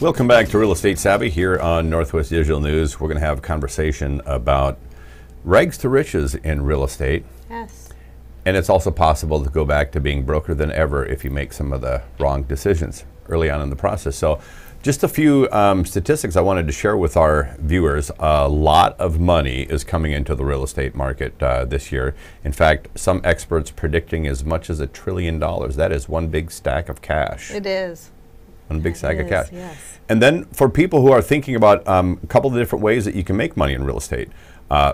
Welcome back to Real Estate Savvy here on Northwest Digital News. We're going to have a conversation about rags to riches in real estate. Yes. And it's also possible to go back to being broker than ever if you make some of the wrong decisions early on in the process. So just a few statistics I wanted to share with our viewers. A lot of money is coming into the real estate market this year. In fact, some experts predicting as much as $1 trillion. That is one big stack of cash. It is. One big stack of cash. Yes. And then for people who are thinking about a couple of different ways that you can make money in real estate,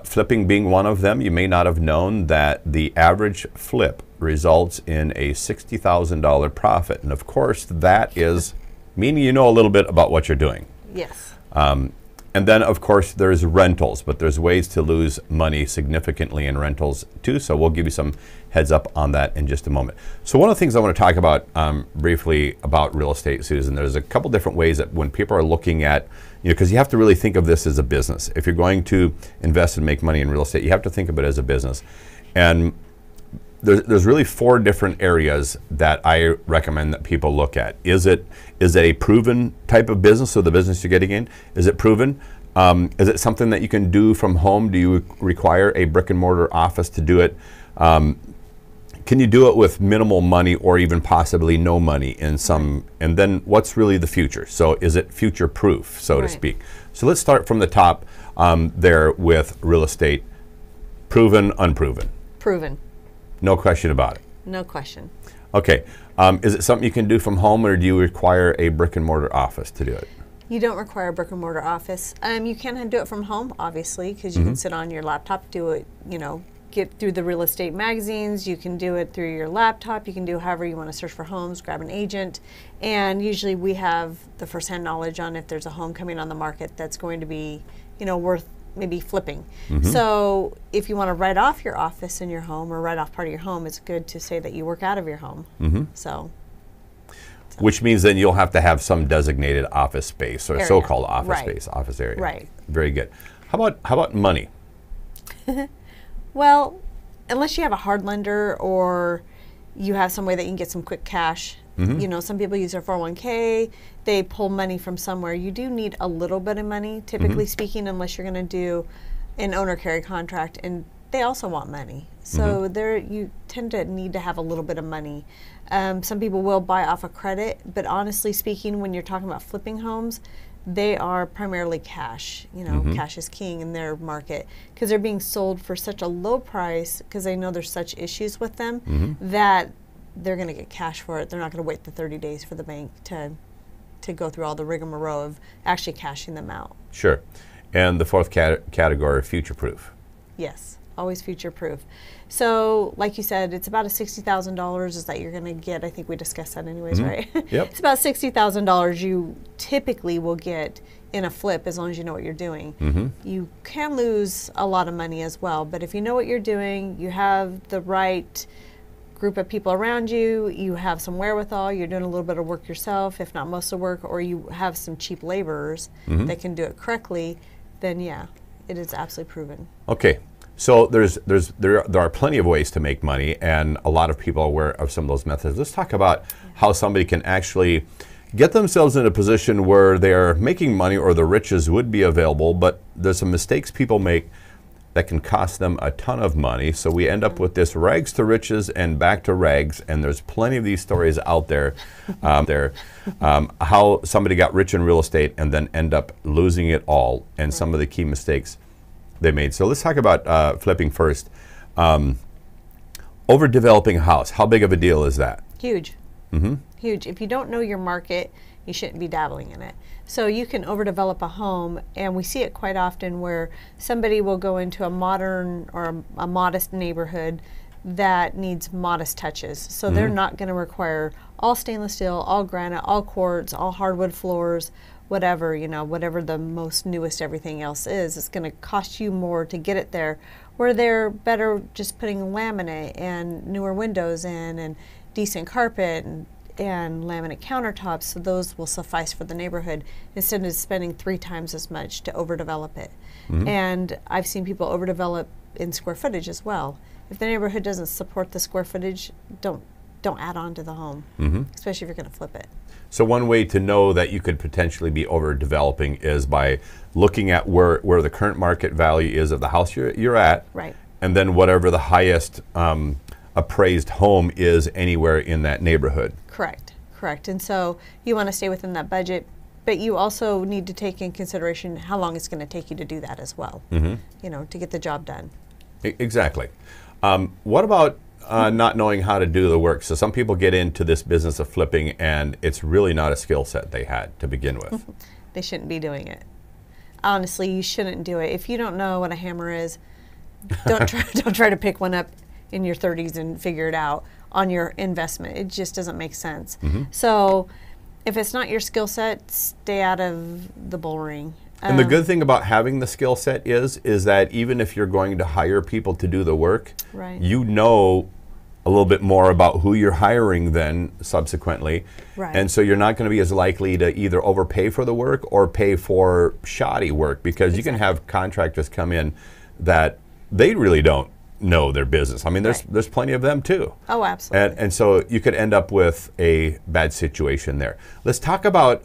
flipping being one of them, you may not have known that the average flip results in a $60,000 profit. And of course, that is meaning you know a little bit about what you're doing. Yes. And then, of course, there's rentals, but there's ways to lose money significantly in rentals too. So we'll give you some heads up on that in just a moment. So one of the things I want to talk about briefly about real estate, Susan, there's a couple different ways that when people are looking at, because you have to really think of this as a business. If you're going to invest and make money in real estate, you have to think of it as a business. And there's really 4 different areas that I recommend that people look at. Is it a proven type of business, so the business you're getting in? Is it proven? Is it something that you can do from home? Do you require a brick and mortar office to do it? Can you do it with minimal money or even possibly no money in some? And then what's really the future? So is it future proof, so to speak? So let's start from the top there with real estate. Proven, unproven? Proven. No question about it. No question. Okay. Is it something you can do from home, or do you require a brick and mortar office to do it? You don't require a brick and mortar office. You can do it from home, obviously, because you can sit on your laptop, do it, get through the real estate magazines. You can do it through your laptop. You can do however you want to search for homes, grab an agent. And usually we have the firsthand knowledge on if there's a home coming on the market that's going to be, worth maybe flipping. So if you want to write off your office in your home or write off part of your home, it's good to say that you work out of your home. Which means then you'll have to have some designated office space or so-called office space, office area. Right. Very good. How about money? Well, unless you have a hard lender or you have some way that you can get some quick cash. Some people use their 401k, they pull money from somewhere. You do need a little bit of money, typically speaking, unless you're going to do an owner carry contract, and they also want money. So you tend to need to have a little bit of money. Some people will buy off of credit, but honestly speaking, when you're talking about flipping homes, they are primarily cash. Cash is king in their market because they're being sold for such a low price because they know there's such issues with them that they're going to get cash for it. They're not going to wait the 30 days for the bank to go through all the rigmarole of actually cashing them out. Sure. And the 4th category, future proof. Yes, always future proof. So like you said, it's about a $60,000 is that you're going to get. I think we discussed that anyways, right? Yep. It's about $60,000 you typically will get in a flip as long as you know what you're doing. You can lose a lot of money as well, but if you know what you're doing, you have the right group of people around you, you have some wherewithal, you're doing a little bit of work yourself, if not most of the work, or you have some cheap laborers that can do it correctly, then yeah, it is absolutely proven. Okay. So there are plenty of ways to make money, and a lot of people are aware of some of those methods. Let's talk about how somebody can actually get themselves in a position where they're making money or the riches would be available, but there's some mistakes people make that can cost them a ton of money. So we end up with this rags to riches and back to rags, and there's plenty of these stories out there, how somebody got rich in real estate and then end up losing it all, and some of the key mistakes they made. So let's talk about flipping first. Overdeveloping a house, how big of a deal is that? Huge. Huge. If you don't know your market, you shouldn't be dabbling in it. So you can overdevelop a home, and we see it quite often where somebody will go into a modern or a modest neighborhood that needs modest touches. So they're not going to require all stainless steel, all granite, all quartz, all hardwood floors, whatever, whatever the most newest everything else is. It's going to cost you more to get it there, where they're better just putting laminate and newer windows in and decent carpet and laminate countertops, so those will suffice for the neighborhood instead of spending 3 times as much to overdevelop it. And I've seen people overdevelop in square footage as well. If the neighborhood doesn't support the square footage, don't add on to the home, especially if you're going to flip it. So one way to know that you could potentially be overdeveloping is by looking at where the current market value is of the house you're at, Right. and then whatever the highest appraised home is anywhere in that neighborhood. Correct. Correct. And so you want to stay within that budget, but you also need to take in consideration how long it's going to take you to do that as well. You know, to get the job done. Exactly. What about not knowing how to do the work? So some people get into this business of flipping, and it's really not a skill set they had to begin with. They shouldn't be doing it. Honestly, you shouldn't do it. If you don't know what a hammer is, don't try to pick one up in your 30s and figure it out on your investment. It just doesn't make sense. So if it's not your skill set, stay out of the bull ring. And the good thing about having the skill set is that even if you're going to hire people to do the work, Right. you know a little bit more about who you're hiring then subsequently. Right. And so you're not going to be as likely to either overpay for the work or pay for shoddy work, because you can have contractors come in that they really don't know their business. I mean, there's plenty of them too. Oh, absolutely. And so you could end up with a bad situation there. Let's talk about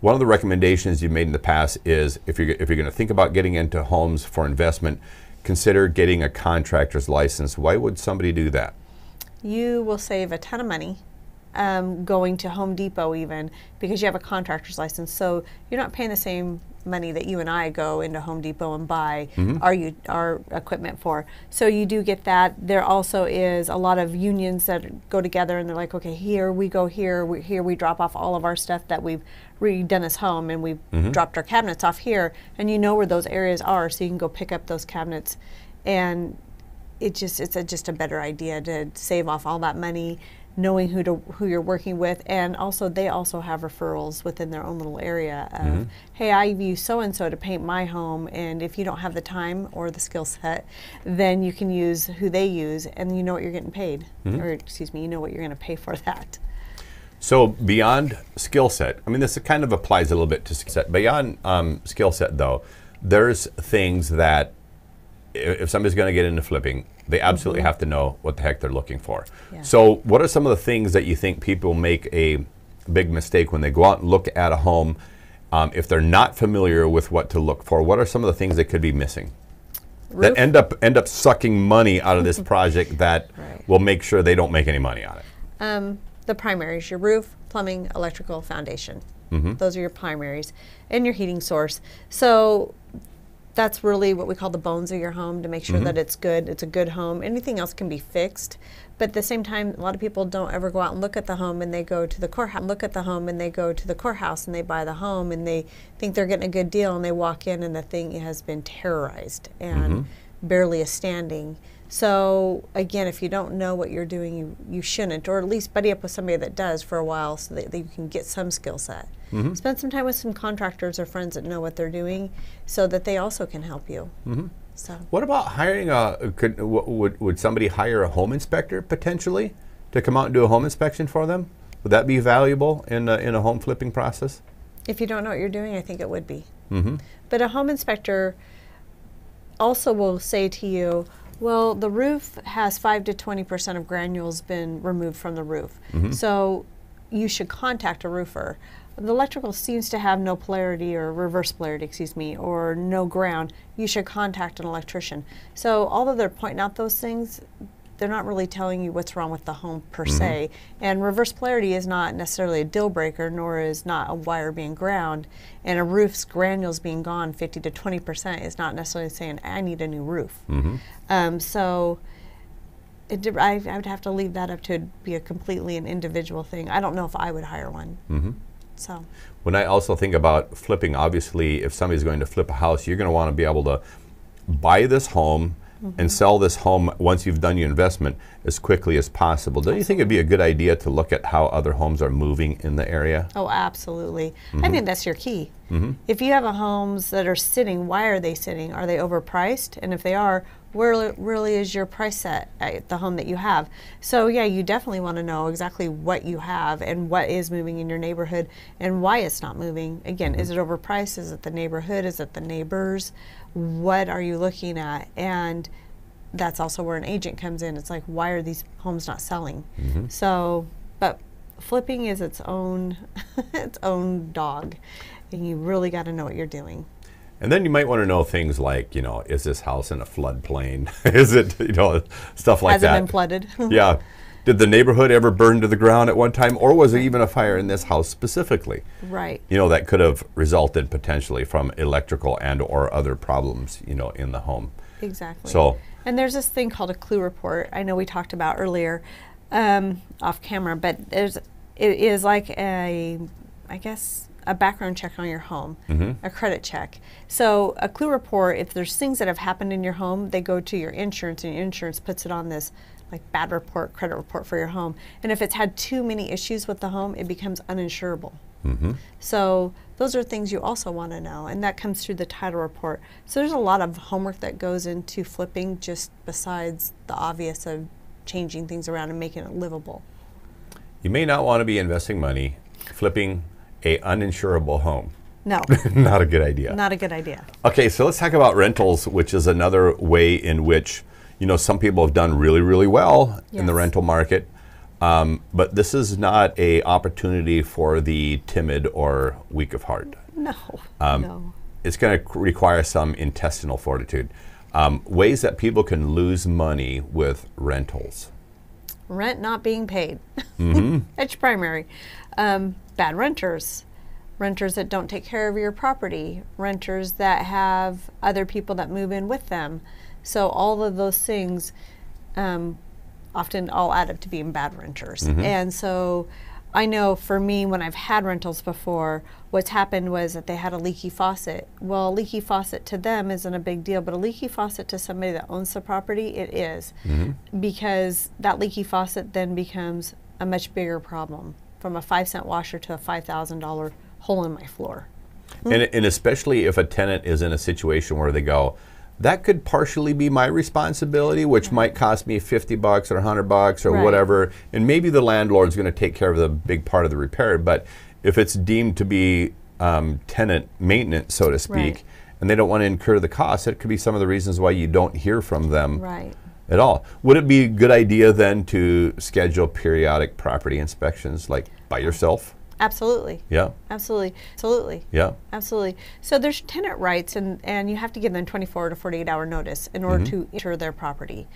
one of the recommendations you've made in the past is if you're going to think about getting into homes for investment, consider getting a contractor's license. Why would somebody do that? You will save a ton of money going to Home Depot even, because you have a contractor's license. So you're not paying the same money that you and I go into Home Depot and buy our equipment for. So you do get that. There also is a lot of unions that go together and they're like, okay, here we go here we drop off all of our stuff that we've redone as home, and we've dropped our cabinets off here, and you know where those areas are, so you can go pick up those cabinets. And it's just a better idea to save off all that money, knowing who you're working with. And also they also have referrals within their own little area of, hey, I've used so-and-so to paint my home, and if you don't have the time or the skill set, then you can use who they use, and you know what you're getting paid, or excuse me, you know what you're going to pay for that. So beyond skill set, I mean, this kind of applies a little bit to skill set. Beyond skill set, though, there's things that if somebody's going to get into flipping, they absolutely have to know what the heck they're looking for. Yeah. So what are some of the things that you think people make a big mistake when they go out and look at a home? If they're not familiar with what to look for, what are some of the things they could be missing? Roof. That end up sucking money out of this project that will make sure they don't make any money on it? The primaries, your roof, plumbing, electrical, foundation. Those are your primaries, and your heating source. So that's really what we call the bones of your home, to make sure that it's good. It's a good home. Anything else can be fixed, but at the same time, a lot of people don't ever go out and look at the home, and they go to the courthouse. And they buy the home, and they think they're getting a good deal, and they walk in, and the thing has been terrorized and barely is standing. So again, if you don't know what you're doing, you shouldn't, or at least buddy up with somebody that does for a while, so that you can get some skill set. Spend some time with some contractors or friends that know what they're doing, so that they also can help you. So what about hiring would somebody hire a home inspector potentially to come out and do a home inspection for them? Would that be valuable in a home flipping process? if you don't know what you're doing, I think it would be. But a home inspector also will say to you, well, the roof has 5 to 20% of granules been removed from the roof. So you should contact a roofer. The electrical seems to have no polarity, or reverse polarity, excuse me, or no ground. You should contact an electrician. So although they're pointing out those things, they're not really telling you what's wrong with the home per se. And reverse polarity is not necessarily a deal breaker, nor is not a wire being ground. And a roof's granules being gone 50 to 20% is not necessarily saying, I need a new roof. So I would have to leave that up to be a completely an individual thing. I don't know if I would hire one. So when I also think about flipping, obviously, if somebody's going to flip a house, you're going to want to be able to buy this home and sell this home once you've done your investment as quickly as possible. Don't you think it'd be a good idea to look at how other homes are moving in the area? Oh, absolutely. I think that's your key. If you have homes that are sitting, why are they sitting? Are they overpriced? And if they are, where really is your price set at the home that you have? So yeah, you definitely want to know exactly what you have and what is moving in your neighborhood and why it's not moving. Again, is it overpriced? Is it the neighborhood? Is it the neighbors? What are you looking at? And that's also where an agent comes in. It's like, why are these homes not selling? So, but flipping is its own its own dog, and you really got to know what you're doing. And then you might want to know things like, you know, is this house in a floodplain? Is it, you know, stuff like that. Has it been flooded? Yeah. Did the neighborhood ever burn to the ground at one time, or was it even a fire in this house specifically? Right. You know, that could have resulted potentially from electrical and or other problems, you know, in the home. Exactly. So, and there's this thing called a clue report. I know we talked about earlier off camera, but it is like a, I guess, a background check on your home, a credit check. So a clue report, if there's things that have happened in your home, they go to your insurance, and your insurance puts it on this like bad report, credit report for your home. And if it's had too many issues with the home, it becomes uninsurable. So those are things you also want to know, and that comes through the title report. So there's a lot of homework that goes into flipping, just besides the obvious of changing things around and making it livable. you may not want to be investing money flipping a uninsurable home. No. Not a good idea. Not a good idea. Okay, so let's talk about rentals, which is another way in which, you know, some people have done really, really well in the rental market. But this is not a opportunity for the timid or weak of heart. No. No. It's going to require some intestinal fortitude. Ways that people can lose money with rentals. Rent not being paid. That's primary. Bad renters. Renters that don't take care of your property. Renters that have other people that move in with them. So all of those things often all add up to being bad renters. And so I know for me, when I've had rentals before, what's happened was that they had a leaky faucet. Well, a leaky faucet to them isn't a big deal, but a leaky faucet to somebody that owns the property, it is. Because that leaky faucet then becomes a much bigger problem, from a 5-cent washer to a $5,000 hole in my floor. And especially if a tenant is in a situation where they go, that could partially be my responsibility, which might cost me $50 or $100 or whatever, and maybe the landlord's going to take care of the big part of the repair. But if it's deemed to be tenant maintenance, so to speak, and they don't want to incur the cost, it could be some of the reasons why you don't hear from them at all. Would it be a good idea then to schedule periodic property inspections, like by yourself? Absolutely. Yeah. Absolutely. Absolutely. Yeah. Absolutely. So there's tenant rights, and you have to give them 24 to 48 hour notice in order to enter their property.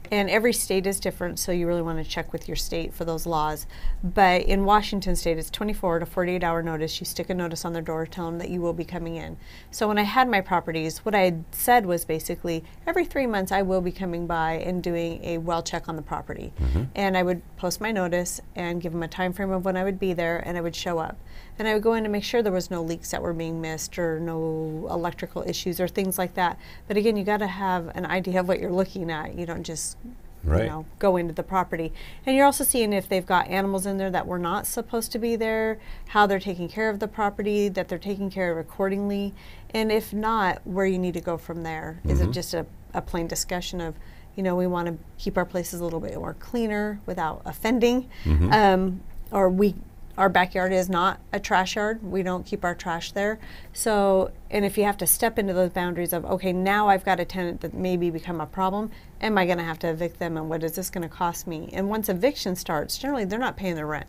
And every state is different, so you really want to check with your state for those laws. But in Washington state, it's 24 to 48 hour notice. You stick a notice on their door, tell them that you will be coming in. So when I had my properties, what I had said was basically every 3 months I will be coming by and doing a well check on the property. And I would post my notice and give them a time frame of when I would be there, and I would show up. And I would go in to make sure there was no leaks that were being missed or no electrical issues or things like that. But again, you got to have an idea of what you're looking at. You don't just you know, go into the property. And you're also seeing if they've got animals in there that were not supposed to be there, how they're taking care of the property, that they're taking care of accordingly. And if not, where you need to go from there. Is it just a plain discussion of, you know, we want to keep our places a little bit more cleaner without offending, or our backyard is not a trash yard. We don't keep our trash there. So, and if you have to step into those boundaries of, okay, now I've got a tenant that maybe become a problem, am I going to have to evict them, and what is this going to cost me? And once eviction starts, generally they're not paying their rent.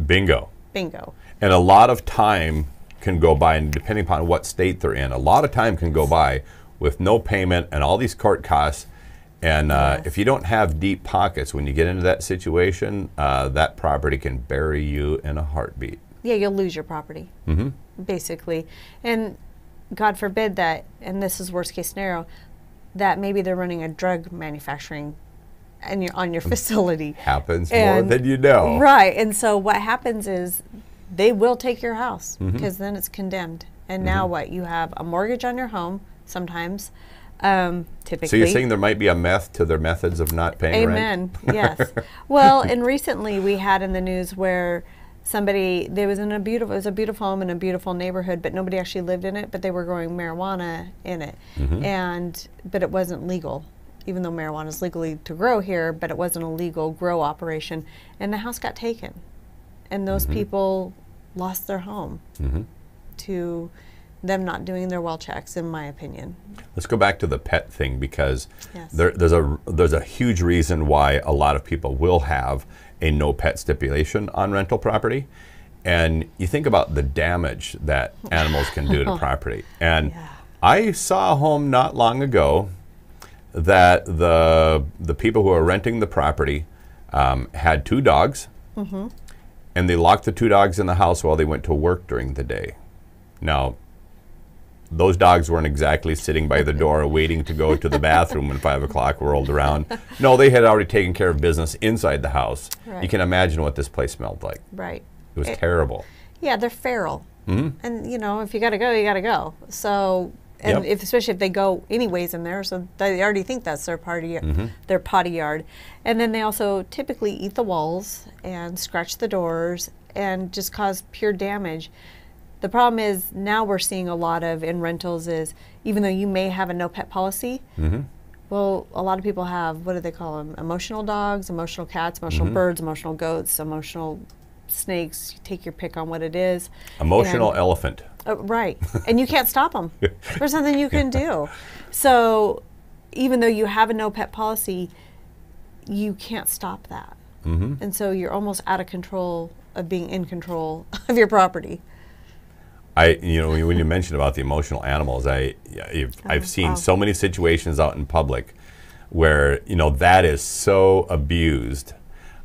Bingo. Bingo. And a lot of time can go by, and depending upon what state they're in, a lot of time can go by with no payment and all these court costs. And if you don't have deep pockets, when you get into that situation, that property can bury you in a heartbeat. Yeah, you'll lose your property, basically. And God forbid that, and this is worst case scenario, that maybe they're running a drug manufacturing and on your facility. Happens more than you know. Right, and so what happens is they will take your house because then it's condemned. And now what? You have a mortgage on your home sometimes. Typically. So you're saying there might be a meth to their methods of not paying rent? Amen. Yes. Well, and recently we had in the news where somebody, it was a beautiful home in a beautiful neighborhood, but nobody actually lived in it, but they were growing marijuana in it. But it wasn't legal, even though marijuana is legally to grow here, but it wasn't a legal grow operation. And the house got taken. And those people lost their home to them not doing their well checks, in my opinion. Let's go back to the pet thing, because Yes. there's a huge reason why a lot of people will have a no pet stipulation on rental property. And you think about the damage that animals can do to property. And Yeah. I saw a home not long ago that the people who are renting the property had 2 dogs, and they locked the 2 dogs in the house while they went to work during the day. Now, those dogs weren't exactly sitting by the door waiting to go to the bathroom when 5 o'clock rolled around. No, they had already taken care of business inside the house. Right. You can imagine what this place smelled like. Right. It was terrible. Yeah, they're feral. And, you know, if you got to go, you got to go. So, and Yep. especially if they go anyways in there, so they already think that's their their potty yard. And then they also typically eat the walls and scratch the doors and just cause pure damage. The problem is now we're seeing a lot of in rentals is, even though you may have a no pet policy, well, a lot of people have, what do they call them? Emotional dogs, emotional cats, emotional birds, emotional goats, emotional snakes. You take your pick on what it is. Emotional And- elephant. Right. And you can't stop them. There's nothing you can do. So even though you have a no pet policy, you can't stop that. And so you're almost out of control of being in control of your property. You know, when you mentioned about the emotional animals, I've seen so many situations out in public where, you know, that is so abused.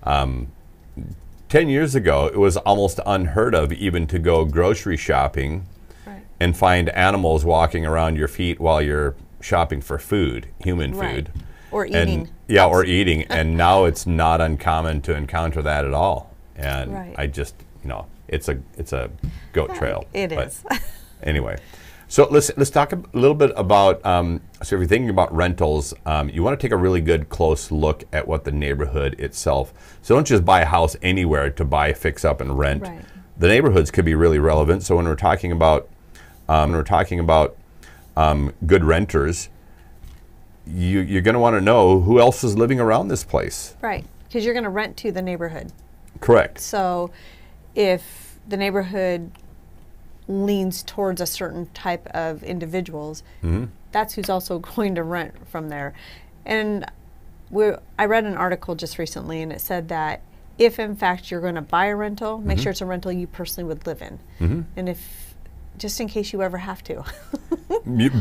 10 years ago, it was almost unheard of even to go grocery shopping and find animals walking around your feet while you're shopping for food, human food. Or eating. Yeah, or eating. And now it's not uncommon to encounter that at all. And I just, you know, it's a goat trail. It but is. Anyway, so let's talk a little bit about, so if you're thinking about rentals, you want to take a really good close look at what the neighborhood itself. So don't just buy a house anywhere to buy, fix up, and rent. Right. The neighborhoods could be really relevant. So when we're talking about good renters, you're going to want to know who else is living around this place. Right. Because you're going to rent to the neighborhood. Correct. So if the neighborhood leans towards a certain type of individuals, that's who's also going to rent from there. And I read an article just recently, and it said that if in fact you're going to buy a rental, make sure it's a rental you personally would live in. And if, just in case you ever have to.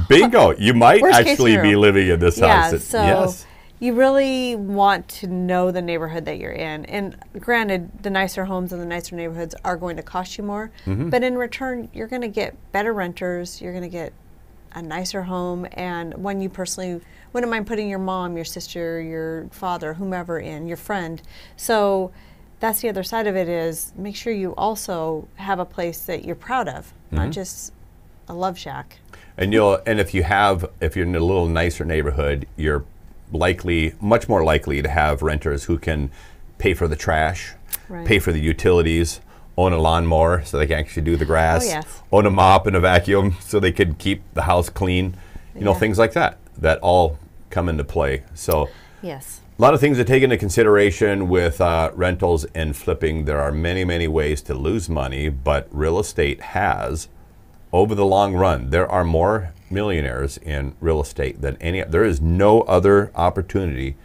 Bingo! You might Worst case actually be scenario. living in this house. Yeah, so Yes. you really want to know the neighborhood that you're in. And granted, the nicer homes and the nicer neighborhoods are going to cost you more, but in return, you're going to get better renters, you're going to get a nicer home, and one you personally wouldn't mind putting your mom, your sister, your father, whomever in, your friend. So that's the other side of it, is make sure you also have a place that you're proud of, not just a love shack. And if you're in a little nicer neighborhood, you're much more likely to have renters who can pay for the trash, pay for the utilities, own a lawnmower so they can actually do the grass, own a mop and a vacuum so they can keep the house clean, you know, things like that all come into play. So Yes. a lot of things to take into consideration with rentals and flipping. There are many, many ways to lose money, but real estate has, over the long run, there are more millionaires in real estate than there is no other opportunity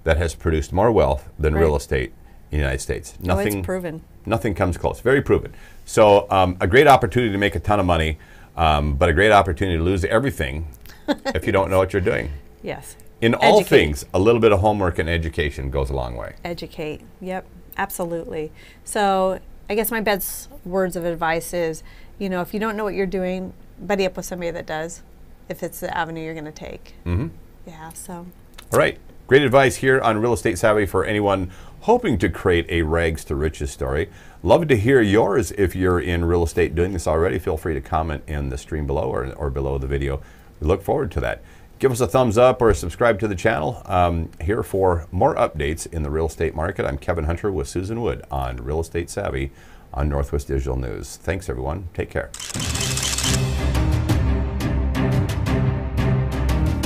that has produced more wealth than real estate in the United States. It's proven. Nothing comes close. Very proven. So a great opportunity to make a ton of money, but a great opportunity to lose everything if you don't know what you're doing. Yes. In all things, a little bit of homework and education goes a long way. Educate. Yep, absolutely. So I guess my best words of advice is, you know, if you don't know what you're doing, buddy up with somebody that does, if it's the avenue you're going to take. Yeah, so. All right. Great advice here on Real Estate Savvy for anyone hoping to create a rags to riches story. Love to hear yours. If you're in real estate doing this already, feel free to comment in the stream below or below the video. We look forward to that. Give us a thumbs up or subscribe to the channel. Here for more updates in the real estate market. I'm Kevin Hunter with Susan Wood on Real Estate Savvy on Northwest Digital News. Thanks, everyone. Take care.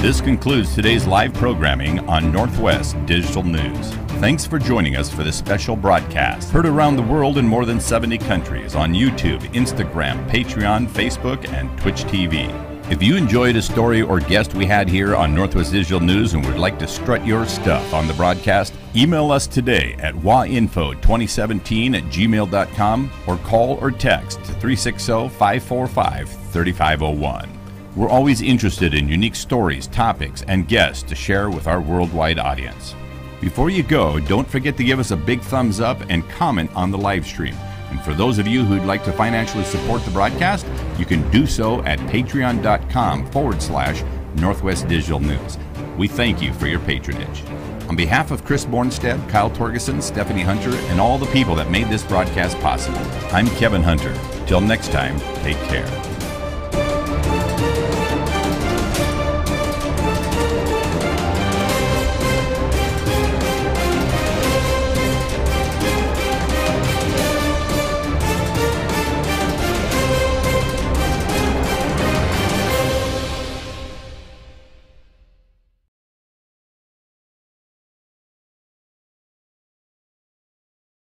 This concludes today's live programming on Northwest Digital News. Thanks for joining us for this special broadcast. Heard around the world in more than 70 countries on YouTube, Instagram, Patreon, Facebook, and Twitch TV. If you enjoyed a story or guest we had here on Northwest Digital News and would like to strut your stuff on the broadcast, email us today at wainfo2017@gmail.com or call or text to 360-545-3501. We're always interested in unique stories, topics, and guests to share with our worldwide audience. Before you go, don't forget to give us a big thumbs up and comment on the live stream. And for those of you who'd like to financially support the broadcast, you can do so at patreon.com/Northwest Digital News. We thank you for your patronage. On behalf of Chris Bornstead, Kyle Torgeson, Stephanie Hunter, and all the people that made this broadcast possible, I'm Kevin Hunter. Till next time, take care.